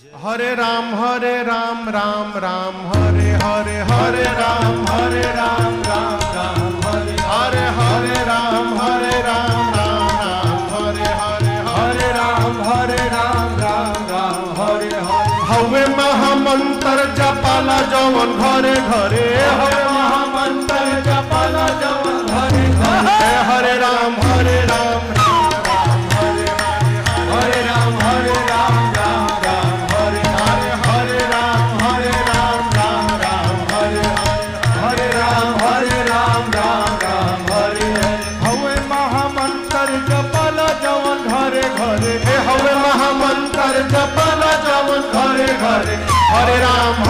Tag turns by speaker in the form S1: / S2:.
S1: हरे राम राम राम हरे हरे हरे राम राम हरे हरे राम राम हरे हरे राम राम हरे हरे हवे महामंत्र जपाला जवन घरे घरे हवे महामंत्र जपाला जवन घरे घरे हरे राम हरे राम हरे राम हरे राम हवे महामंत्र जपला जवन घरे घरे हरे राम